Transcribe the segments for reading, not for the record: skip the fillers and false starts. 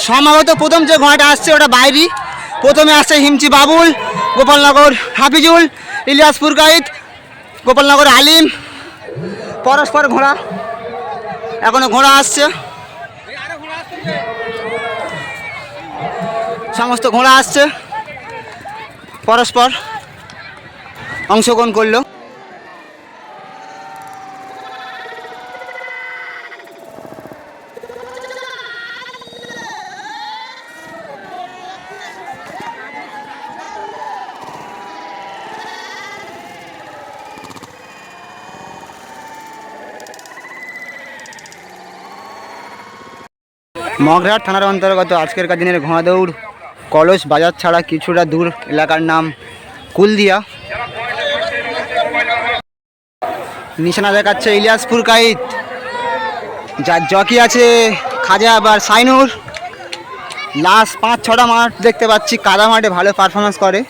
সম্ভবত প্রথম যে ঘোড়াটা আসছে ওটা বাইরি। প্রথমে আসছে হিমচি বাবুল, গোপালনগর হাফিজুল, ইলিয়াসপুর গাইড, গোপালনগর আলিম, পরস্পর ঘোড়া। এখনো ঘোড়া আসছে, সমস্ত ঘোড়া আসছে, পরস্পর অংশগ্রহণ করলো। মগরাহাট থানার অন্তর্গত আজকেরকার দিনের ঘোড়া দৌড় কলস বাজার ছাড়া কিছুটা দূর এলাকার নাম কুলদিয়া। নিশানা দেখাচ্ছে ইলিয়াসপুর কাইত, যার জকি আছে খাজা আবার সাইনুর। লাস্ট 5-6টা মাঠ দেখতে পাচ্ছি কাদা মাঠে ভালো পারফরমেন্স করে।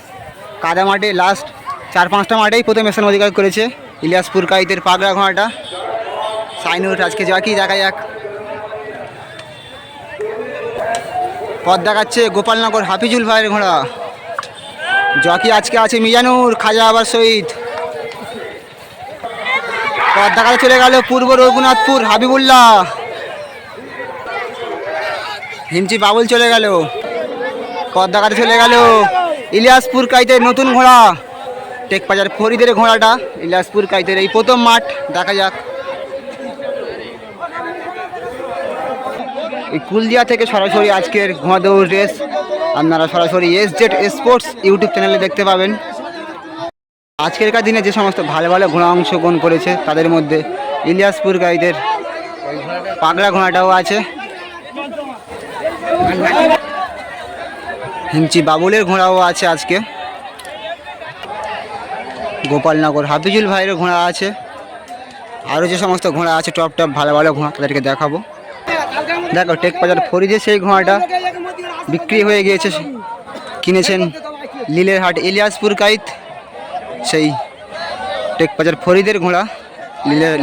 কাদা মাঠে লাস্ট 4-5টা মাঠেই প্রথম স্থান অধিকার করেছে ইলিয়াসপুর কাইতের পাগড়া ঘোড়াটা সাইনুর। আজকে জকি দেখা যাক। পথ দেখাচ্ছে গোপালনগর হাফিজুল ভাইয়ের ঘোড়া। জকি আজকে আছে মিজানুর, খাজা আবার শহীদ। পথ দেখাতে চলে গেল পূর্ব রঘুনাথপুর হাবিবুল্লাহ, হিমচি বাবুল চলে গেল। পথ দেখাতে চলে গেল ইলিয়াসপুর কাইতের নতুন ঘোড়া টেকবাজার ফরিদের ঘোড়াটা। ইলিয়াসপুর কাইতের এই প্রথম মাঠ, দেখা যাক। এই কুলদিয়া থেকে সরাসরি আজকের ঘোড়া দৌড় রেস আপনারা সরাসরি SZ স্পোর্টস ইউটিউব চ্যানেলে দেখতে পাবেন। আজকেরকার দিনে যে সমস্ত ভালো ভালো ঘোড়া অংশগ্রহণ করেছে তাদের মধ্যে ইলিয়াসপুর গাইদের পাগড়া ঘোড়াটাও আছে, হিমচি বাবুলের ঘোড়াও আছে আজকে, গোপালনগর হাফিজুল ভাইয়ের ঘোড়া আছে। আরও যে সমস্ত ঘোড়া আছে টপ টপ ভালো ভালো ঘোড়া তাদেরকে দেখাবো। দেখো টেকবাজার ফরিদে সেই ঘোড়াটা বিক্রি হয়ে গিয়েছে, কিনেছেন লীলের হাট ইলিয়াসপুর কাইত। সেই টেকবাজার ফরিদের ঘোড়া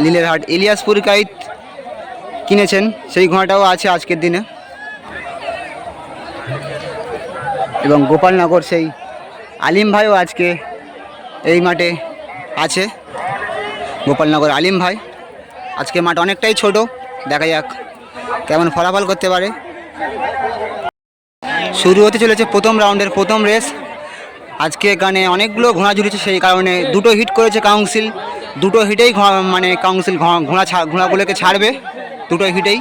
লীলের হাট ইলিয়াসপুর কাইত কিনেছেন, সেই ঘোড়াটাও আছে আজকের দিনে। এবং গোপালনগর সেই আলিম ভাইও আজকে এই মাঠে আছে, গোপালনগর আলিম ভাই। আজকে মাঠ অনেকটাই ছোট, দেখা যাক কেমন ফলাফল করতে পারে। শুরু হতে চলেছে প্রথম রাউন্ডের প্রথম রেস। আজকে এখানে অনেকগুলো ঘোড়া জুড়েছে, সেই কারণে দুটো হিট করেছে কাউন্সিল। দুটো হিটেই মানে কাউন্সিল ঘোড়াগুলোকে ছাড়বে, দুটো হিটেই।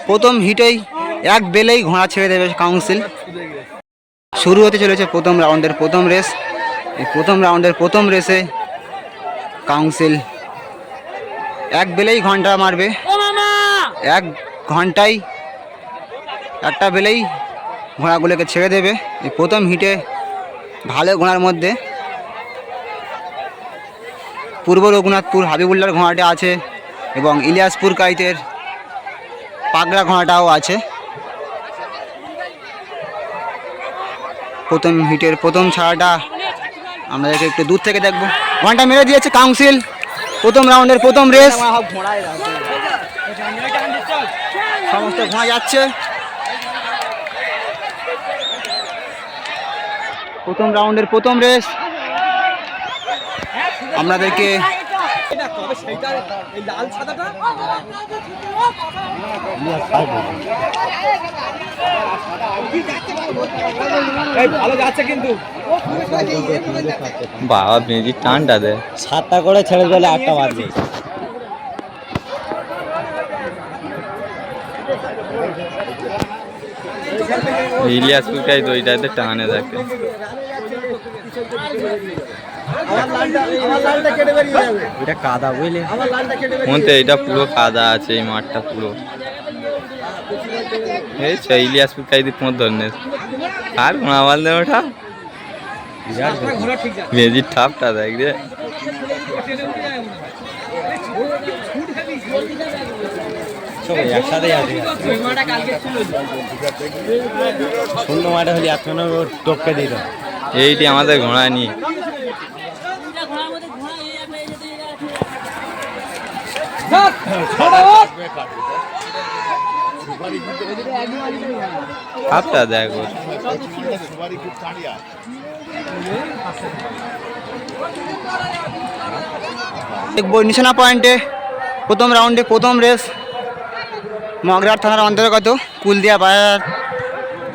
প্রথম হিটেই এক বেলেই ঘোড়া ছেড়ে দেবে কাউন্সিল। শুরু হতে চলেছে প্রথম রাউন্ডের প্রথম রেস। এই প্রথম রাউন্ডের প্রথম রেসে কাউন্সিল এক বেলেই ঘন্টা মারবে, 1 ঘন্টায় একটা বেলেই ঘোড়াগুলোকে ছেড়ে দেবে। এই প্রথম হিটে ভালো ঘোড়ার মধ্যে পূর্ব রঘুনাথপুর হাবিবুল্লার ঘোড়াটা আছে এবং ইলিয়াসপুর কাইতের পাগড়া ঘোড়াটাও আছে। প্রথম হিটের প্রথম ছাড়াটা আমাদেরকে একটু দূর থেকে দেখবো। ঘন্টা মেরে দিয়েছে কাউন্সিল। প্রথম রাউন্ডের প্রথম রেস, সমস্ত ঘোড়া যাচ্ছে। প্রথম রাউন্ডের প্রথম রেস আপনাদেরকে ভালো যাচ্ছে কিন্তু বাবা বেজি টানটা দে 7টা করে ছেড়ে দিলে 8টা বাজবে। ইলিয়াসপুর কাই দইটাতে টানে থাকে। এটা কাদা বুঝলে, মনতে এটা পুরো কাদা আছে, এই মাঠটা পুরো। এই ইলিয়াসপুর কাই দিয়ে তোমার ধরনের আর ঘোড়া মাল দেয় ওঠা বেজির ঠাপটা দেখ রে। একসাথে শূন্য মাঠে হলে এখন টপকে দিত। এইটি আমাদের ঘোড়া নিয়ে হাফটা দেখো দেখবো নিশানা পয়েন্টে প্রথম রাউন্ডে প্রথম রেস মগরাহাট থানার অন্তর্গত কুলদিয়া বাজার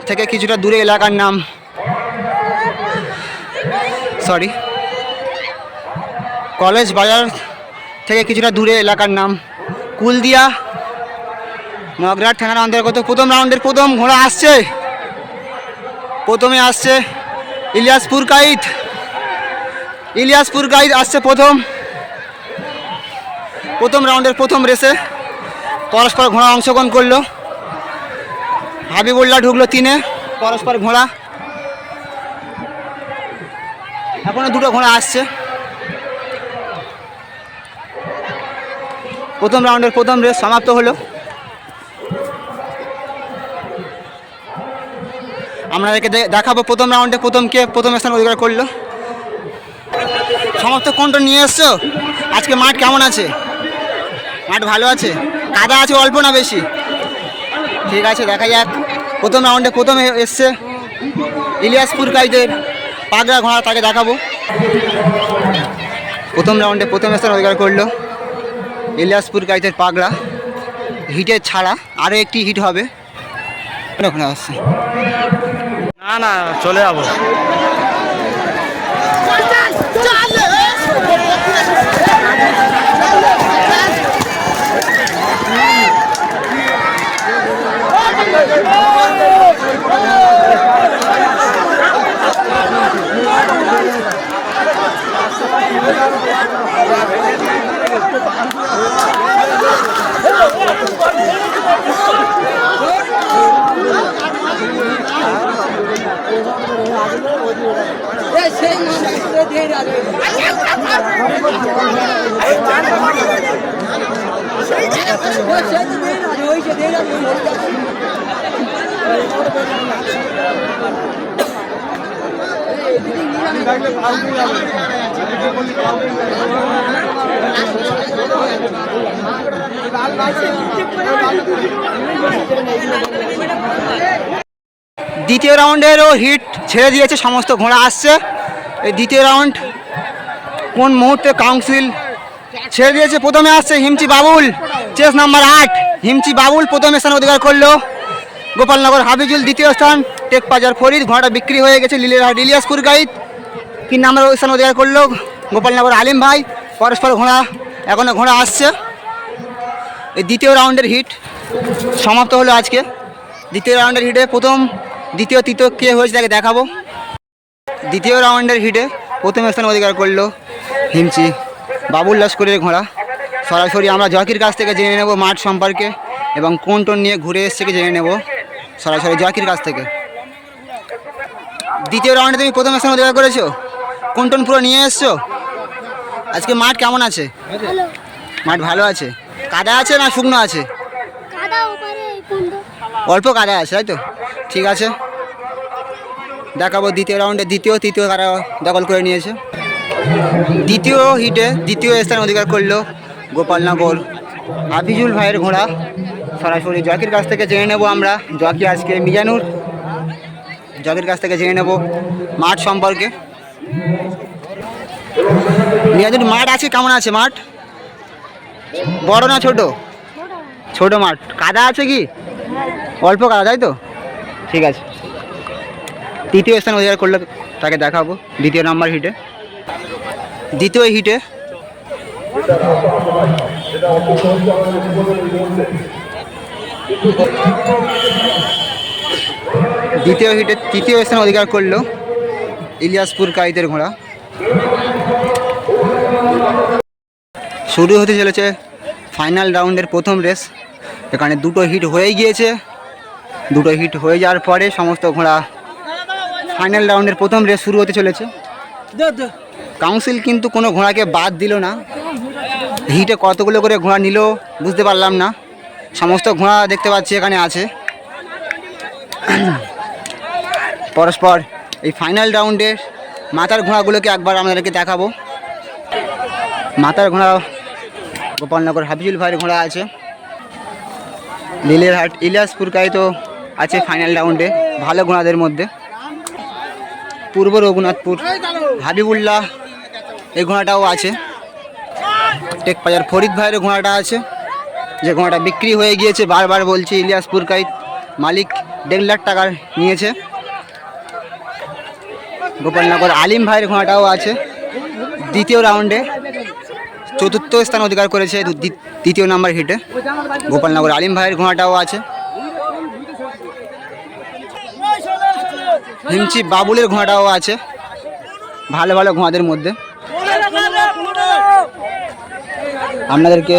থেকে কিছুটা দূরে এলাকার নাম কলেজ বাজার থেকে কিছুটা দূরে এলাকার নাম কুলদিয়া মগরাহাট থানার অন্তর্গত প্রথম রাউন্ডের প্রথম ঘোড়া আসছে। প্রথমে আসছে ইলিয়াসপুর কাইদ আসছে প্রথম রাউন্ডের প্রথম রেসে পরস্পর ঘোড়া অংশগ্রহণ করলো। হাবিবুল্লাহ ঢুকলো 3-এ, পরস্পর ঘোড়া। এখনো দুটো ঘোড়া আসছে। প্রথম রাউন্ডের প্রথম রেস সমাপ্ত হলো। আপনাদেরকে দেখাবো প্রথম রাউন্ডে প্রথম স্থান অধিকার করলো। সমস্ত কন্ট্রোল নিয়ে এসছো। আজকে মাঠ কেমন আছে? মাঠ ভালো আছে? কাদা আছে অল্প না বেশি? ঠিক আছে, দেখা যাক। প্রথম রাউন্ডে প্রথমে এসছে ইলিয়াসপুর কাইদের পাগড়া ঘোড়া, তাকে দেখাবো। প্রথম রাউন্ডে প্রথম স্থান অধিকার করলো ইলিয়াসপুর কাইদের পাগড়া। হিটের ছাড়া আরও একটি হিট হবে। ওখানে আসছে না চলে যাবো। দ্বিতীয় রাউন্ডেরও হিট ছেড়ে দিয়েছে, সমস্ত ঘোড়া আসছে। এই দ্বিতীয় রাউন্ড কোন মুহূর্তে কাউন্সিল ছেড়ে দিয়েছে। প্রথমে আসছে হিমচি বাবুল, চেস নাম্বার 8। হিমচি বাবুল প্রথম স্থান অধিকার করলো। গোপালনগর হাবিজুল দ্বিতীয় স্থান, টেকবাজার ফরিদ ঘোড়াটা বিক্রি হয়ে গেছে। ইলিয়াসপুর গাইড 3 নম্বর স্থান অধিকার করলো গোপালনগর আলিম ভাই। পরস্পর ঘোড়া, এখনও ঘোড়া আসছে। এই দ্বিতীয় রাউন্ডের হিট সমাপ্ত হলো আজকে। দ্বিতীয় রাউন্ডের হিটে দ্বিতীয় তৃতীয় কে হয়েছে তাকে দেখাবো। দ্বিতীয় রাউন্ডের হিটে প্রথম স্থান অধিকার করলো হিমচি বাবুল লস্করের ঘোড়া। সরাসরি আমরা জকির কাছ থেকে জেনে নেব মাঠ সম্পর্কে এবং কোন টোন নিয়ে ঘুরে এসছে জেনে নেব সরাসরি জকির কাছ থেকে। দ্বিতীয় রাউন্ডে তুমি প্রথম স্থান অধিকার করেছো, কোন টোন পুরো নিয়ে এসছো। আজকে মাঠ কেমন আছে? মাঠ ভালো আছে। কাদা আছে না শুকনো আছে? অল্প কাদা আছে, তাই তো? ঠিক আছে, দেখাবো দ্বিতীয় রাউন্ডে দ্বিতীয় তৃতীয় কারা দখল করে নিয়েছে। দ্বিতীয় হিটে দ্বিতীয় স্থান অধিকার করলো গোপালনগর হাফিজুল ভাইয়ের ঘোড়া। সরাসরি জকির কাছ থেকে জেনে নেব আমরা, জকি আজকে মিজানুর, জকির কাছ থেকে জেনে নেব মাঠ সম্পর্কে। মিজানুর, মাঠ আছে কেমন আছে? মাঠ বড় না ছোট? ছোট মাঠ। কাদা আছে কি? অল্প কাদা, তাই তো? ঠিক আছে, তৃতীয় স্থান অধিকার করলে তাকে দেখাবো দ্বিতীয় নাম্বার হিটে। দ্বিতীয় হিটে তৃতীয় স্থান অধিকার করলো ইলিয়াসপুর কাইদের ঘোড়া। শুরু হতে চলেছে ফাইনাল রাউন্ডের প্রথম রেস। এখানে দুটো হিট হয়ে গিয়েছে। দুটো হিট হয়ে যাওয়ার পরে সমস্ত ঘোড়া ফাইনাল রাউন্ডের প্রথম রেস শুরু হতে চলেছে। কাউন্সিল কিন্তু কোনো ঘোড়াকে বাদ দিল না। হিটে কতগুলো করে ঘোড়া নিল বুঝতে পারলাম না। সমস্ত ঘোড়া দেখতে পাচ্ছি এখানে আছে। পরস্পর এই ফাইনাল রাউন্ডের মাথার ঘোড়াগুলোকে একবার আমাদেরকে দেখাবো। মাথার ঘোড়া গোপালনগর হাফিজুল ভাইয়ের ঘোড়া আছে। লীলেরহাট ইলিয়াসপুর কাইতো আছে ফাইনাল রাউন্ডে ভালো ঘোড়াদের মধ্যে। পূর্ব রঘুনাথপুর হাবিবুল্লাহ এই ঘোড়াটাও আছে। টেকবাজার ফরিদ ভাইয়ের ঘোড়াটা আছে, যে ঘোড়াটা বিক্রি হয়ে গিয়েছে। বারবার বলছি ইলিয়াসপুর কাইত মালিক 1.5 লাখ টাকার নিয়েছে। গোপালনগর আলিম ভাইয়ের ঘোড়াটাও আছে দ্বিতীয় রাউন্ডে, চতুর্থ স্থান অধিকার করেছে দ্বিতীয় নাম্বার হিটে। গোপালনগর আলিম ভাইয়ের ঘোড়াটাও আছে। হিমচি বাবুলের ঘোড়াটাও আছে ভালো ভালো ঘোড়াদের মধ্যে। আপনাদেরকে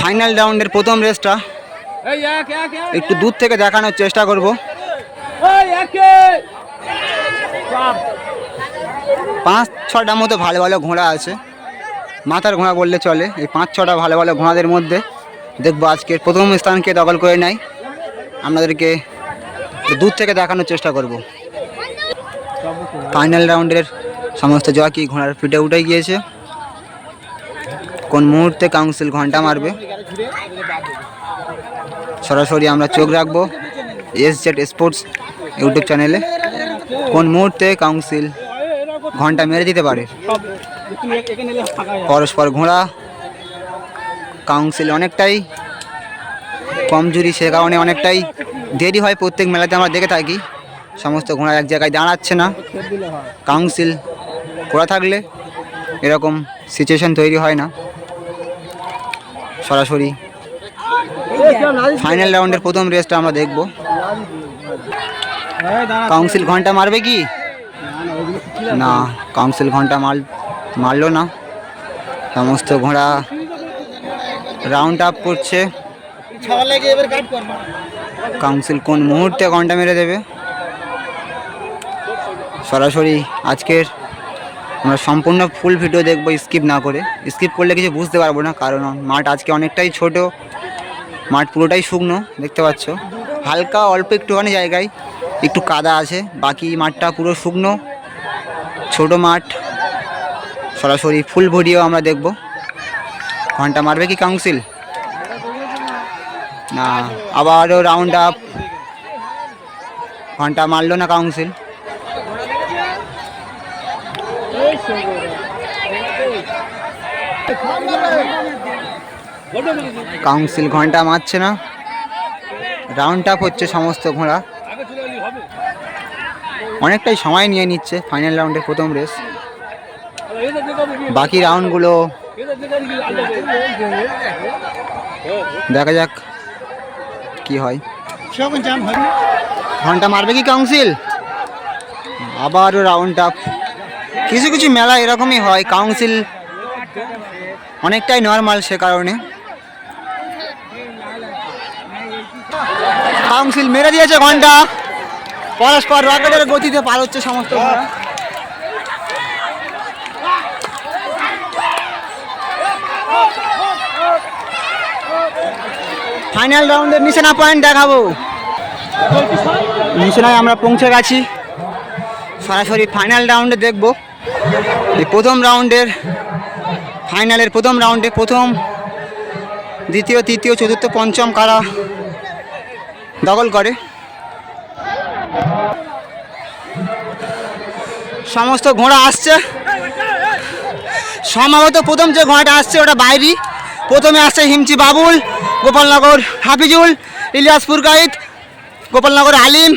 ফাইনাল রাউন্ডের প্রথম রেসটা একটু দূর থেকে দেখানোর চেষ্টা করব। 5-6টা মতো ভালো ভালো ঘোড়া আছে, মাথার ঘোড়া বললে চলে। এই 5-6টা ভালো ভালো ঘোড়াদের মধ্যে দেখবো আজকের প্রথম স্থানকে দখল করে নেয়। আপনাদেরকে দূর থেকে দেখানোর চেষ্টা করব। ফাইনাল রাউন্ডের সমস্ত জকি ঘোড়ার পিঠে উঠে গিয়েছে। কোন মুহূর্তে কাউন্সিল ঘন্টা মারবে সরাসরি আমরা চোখ রাখবো SZ স্পোর্টস ইউটিউব চ্যানেলে। কোন মুহূর্তে কাউন্সিল ঘন্টা মেরে দিতে পারে। পরস্পর ঘোড়া কাউন্সিল অনেকটাই কমজোরি, সে কারণে অনেকটাই দেরি হয়। প্রত্যেক মেলাতে আমরা দেখে থাকি সমস্ত ঘোড়া এক জায়গায় দাঁড়াচ্ছে না। কাউন্সিল করা থাকলে এরকম সিচুয়েশন তৈরি হয় না। সরাসরি ফাইনাল রাউন্ডের প্রথম রেসটা আমরা দেখব। কাউন্সিল ঘন্টা মারবে কি না? কাউন্সিল ঘন্টা মারলো না। সমস্ত ঘোড়া রাউন্ড আপ করছে। কাউন্সিল কোন মুহূর্তে ঘন্টা মেরে দেবে সরাসরি আজকের আমরা সম্পূর্ণ ফুল ভিডিও দেখবো স্কিপ না করে। স্কিপ করলে কিছু বুঝতে পারবো না, কারণ মাঠ আজকে অনেকটাই ছোট, মাঠ পুরোটাই শুকনো দেখতে পাচ্ছ। হালকা অল্প একটুখানি জায়গায় একটু কাদা আছে, বাকি মাঠটা পুরো শুকনো ছোট মাঠ। সরাসরি ফুল ভিডিও আমরা দেখব। ঘন্টা মারবে কি কাউন্সিল না? আবারও রাউন্ড আপ, ঘন্টা মারলো না কাউন্সিল। কাউন্সিল ঘন্টা মারছে না, রাউন্ড আপ হচ্ছে সমস্ত ঘোড়া। অনেকটাই সময় নিয়ে নিচ্ছে ফাইনাল রাউন্ডের প্রথম রেস। বাকি রাউন্ডগুলো দেখা যাক কি হয়। ঘন্টা মারবে কি কাউন্সিল? আবারও রাউন্ড আপ। কিছু কিছু মেলা এরকমই হয়, কাউন্সিল অনেকটাই নর্মাল, সে কারণে কাউন্সিল মেরে দিয়েছে ঘন্টা। পরস্পর রকেটের গতিতে পার হচ্ছে সমস্ত ঘোড়া। ফাইনাল রাউন্ডের নিশানা পয়েন্ট দেখাবো। নিশানায় আমরা পৌঁছে গেছি। সরাসরি ফাইনাল রাউন্ডে দেখব। এই প্রথম রাউন্ডের ফাইনালের প্রথম রাউন্ডে প্রথম, দ্বিতীয়, তৃতীয়, চতুর্থ, পঞ্চম কারা দখল করে। সমস্ত ঘোড়া আসছে। সম্ভবত প্রথম যে ঘোড়াটা আসছে ওটা বাইরি। প্রথমে আসছে হিমচি বাবুল, গোপালনগর হাফিজুল, ইলিয়াসপুর গাইড, গোপালনগর আলিম।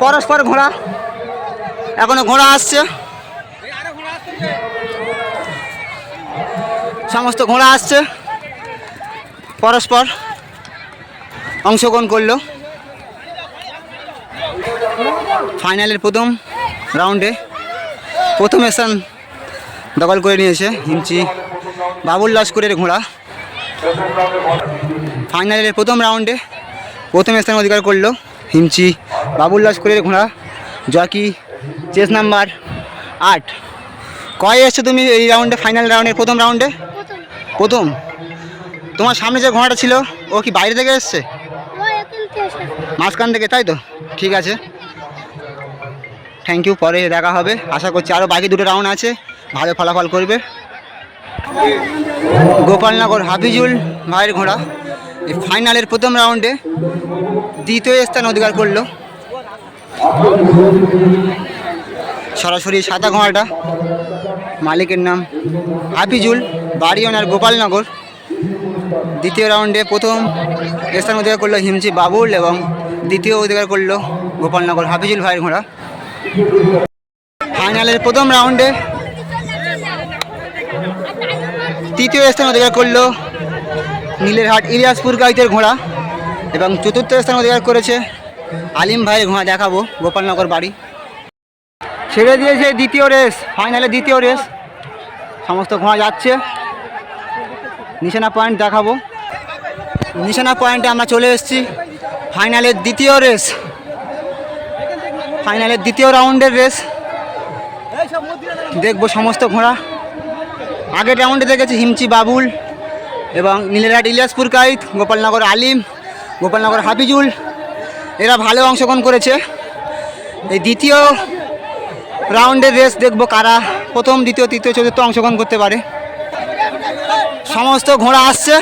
পরস্পর ঘোড়া, এখনো ঘোড়া আসছে। সমস্ত ঘোড়া আসছে, পরস্পর অংশগ্রহণ করলো। ফাইনালের প্রথম রাউন্ডে প্রথম স্থান দখল করে নিয়েছে হিমচি বাবুল লস্করের ঘোড়া। ফাইনালের প্রথম রাউন্ডে প্রথম স্থান অধিকার করলো হিমচি বাবুল লস্করের ঘোড়া। জকি চেস নাম্বার 8। কয় এসছো তুমি এই রাউন্ডে, ফাইনাল রাউন্ডের প্রথম রাউন্ডে? প্রথম। তোমার সামনে যে ঘোড়াটা ছিল ও কি বাইরে থেকে এসছে? মাঝখান থেকে, তাই তো? ঠিক আছে, থ্যাংক ইউ। পরে দেখা হবে। আশা করছি আরও বাকি দুটো রাউন্ড আছে, ভালো ফলাফল করবে। গোপালনগর হাফিজুল ভাইয়ের ঘোড়া এই ফাইনালের প্রথম রাউন্ডে দ্বিতীয় স্থান অধিকার করলো। সরাসরি সাদা ঘোড়াটা, মালিকের নাম হাফিজুল, বাড়ি ওনার গোপালনগর। দ্বিতীয় রাউন্ডে প্রথম স্থান অধিকার করলো হিমচি বাবুল এবং দ্বিতীয় অধিকার করলো গোপালনগর হাফিজুল ভাইয়ের ঘোড়া। ফাইনালের প্রথম রাউন্ডে তৃতীয় স্থান অধিকার করলো নীলেরহাট ইলিয়াসপুর গাইতের ঘোড়া এবং চতুর্থ স্থান অধিকার করেছে আলিম ভাইয়ের ঘোড়া। দেখাবো গোপালনগর বাড়ি। ছেড়ে দিয়েছে দ্বিতীয় রেস, ফাইনালে দ্বিতীয় রেস। সমস্ত ঘোড়া যাচ্ছে। নিশানা পয়েন্ট দেখাবো। নিশানা পয়েন্টে আমরা চলে এসেছি। ফাইনালের দ্বিতীয় রেস, ফাইনালের দ্বিতীয় রাউন্ডের রেস দেখবো সমস্ত ঘোড়া। আগের রাউন্ডে দেখেছি হিমচি বাবুল এবং নীলেরহাট ইলিয়াসপুর কাইত, গোপালনগর আলিম, গোপালনগর হাফিজুল, এরা ভালো অংশগ্রহণ করেছে। এই দ্বিতীয় রাউন্ডের রেস দেখবো কারা প্রথম, দ্বিতীয়, তৃতীয়, চতুর্থ অংশগ্রহণ করতে পারে। সমস্ত ঘোড়া আসছে।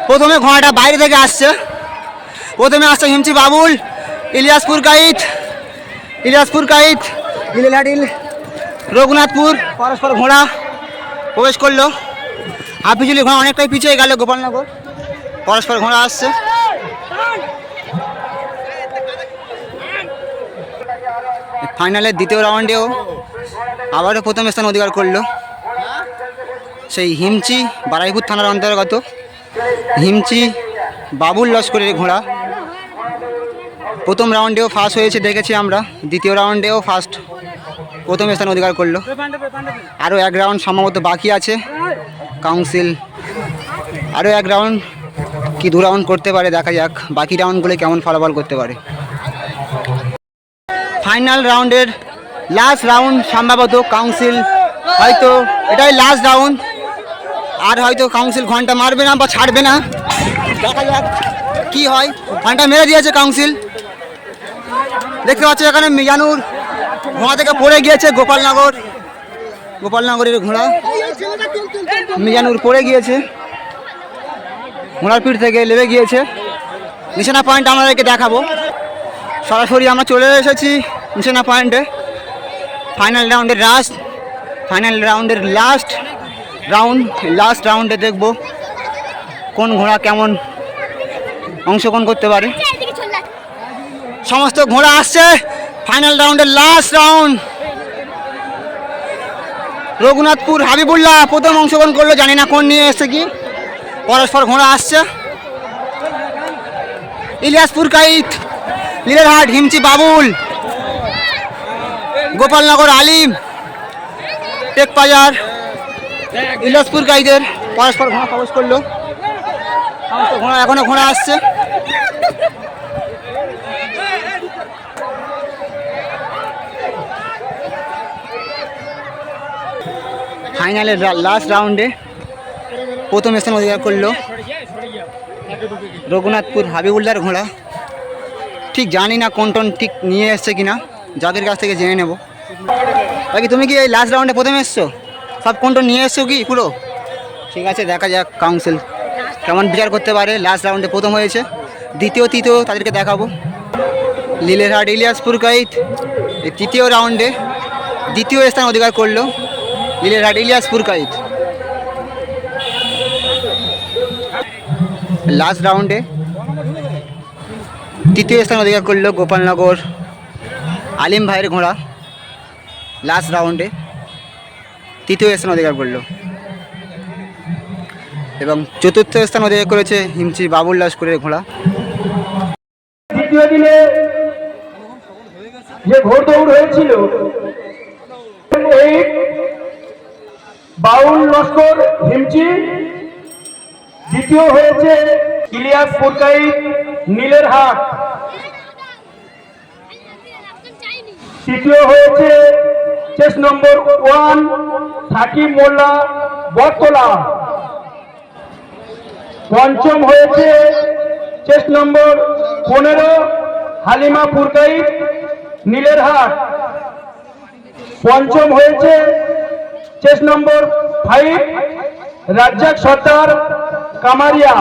প্রথমে ঘোড়াটা বাইরে থেকে আসছে। প্রথমে আসছে হিমচি বাবুল, ইলিয়াসপুর কাইত, নীলেরহাট রঘুনাথপুর পরস্পর ঘোড়া প্রবেশ করলো। হাফিজুলি ঘোড়া অনেকটাই পিছিয়ে গেল গোপালনগর। পরস্পর ঘোড়া আসছে। ফাইনালের দ্বিতীয় রাউন্ডেও আবারও প্রথম স্থান অধিকার করলো সেই হিমচি, বারাইপুর থানার অন্তর্গত হিমচি বাবুল লস্করের ঘোড়া। প্রথম রাউন্ডেও ফার্স্ট হয়েছে দেখেছি আমরা, দ্বিতীয় রাউন্ডেও প্রথম স্থান অধিকার করলো। আরও এক রাউন্ড সম্ভবত বাকি আছে। কাউন্সিল আরও এক রাউন্ড কি 2 রাউন্ড করতে পারে, দেখা যাক বাকি রাউন্ডগুলো কেমন ফলাফল করতে পারে। ফাইনাল রাউন্ডের লাস্ট রাউন্ড সম্ভবত কাউন্সিল, হয়তো এটাই লাস্ট রাউন্ড। আর হয়তো কাউন্সিল ঘন্টা মারবে না বা ছাড়বে না, দেখা যাক কি হয়। ঘন্টা মেরে দিয়েছে কাউন্সিল। দেখতে পাচ্ছি এখানে মিজানুর ঘোড়া থেকে পড়ে গিয়েছে। গোপালনগরের ঘোড়া মিজানুর পড়ে গিয়েছে, ঘোড়ার পিঠ থেকে লেবে গিয়েছে। নিশানা পয়েন্ট আমাদেরকে দেখাবো। সরাসরি আমরা চলে এসেছি নিশানা পয়েন্টে। ফাইনাল রাউন্ডের লাস্ট রাউন্ডে দেখব কোন ঘোড়া কেমন অংশগ্রহণ করতে পারে। সমস্ত ঘোড়া আসছে। ফাইনাল রাউন্ডের লাস্ট রাউন্ড। রঘুনাথপুর হাবিবুল্লাহ প্রথম অংশগ্রহণ করলো, জানি না কোন নিয়ে এসছে কি। পরস্পর ঘোড়া আসছে। ইলিয়াসপুর কাইত, নীলেরহাট হিমচি বাবুল, গোপালনগর আলিম, টেকবাজার ইলিয়াসপুর কাইতের পরস্পর ঘোড়া প্রবেশ করলো। ঘোড়া এখনো ঘোড়া আসছে। ফাইনালের লাস্ট রাউন্ডে প্রথম স্থান অধিকার করলো রঘুনাথপুর হাবিবুল্লাহর ঘোড়া। ঠিক জানি না কোন টোন ঠিক নিয়ে এসছে কিনা, যাদের কাছ থেকে জেনে নেব। বাকি তুমি কি এই লাস্ট রাউন্ডে প্রথম এসছো? সব কোন টোন নিয়ে এসছো কি পুরো? ঠিক আছে, দেখা যাক কাউন্সিল কেমন বিচার করতে পারে। লাস্ট রাউন্ডে প্রথম হয়েছে, দ্বিতীয় তৃতীয় তাদেরকে দেখাবো। নীলেরহাট ইলিয়াসপুর কাইত এই তৃতীয় রাউন্ডে দ্বিতীয় স্থান অধিকার করলো নীলেরহাট ইলিয়াসপুর কাইত। লাস্ট রাউন্ডে তৃতীয় স্থান অধিকার করলো গোপালনগর আলিম ভাইয়ের ঘোড়া। লাস্ট রাউন্ডে তৃতীয় স্থান অধিকার করলো এবং চতুর্থ স্থান অধিকার করেছে হিমচি বাবুল লস্করের ঘোড়া। দ্বিতীয় দিনে যে ঘোড়দৌড় হয়েছিল, এই বাউল লস্কর হিমচি, দ্বিতীয় হয়েছে ইলিয়াসপুর কাইত নীলেরহাট, তৃতীয় হয়েছে চেস নম্বর 1 সাকিব মোল্লা বটতলা, পঞ্চম হয়েছে চেস নম্বর 15 হালিমা পুরকাইত নীলেরহাট, পঞ্চম হয়েছে চেস নম্বর 5 রাজ্জাক সর্দার কামারিয়া।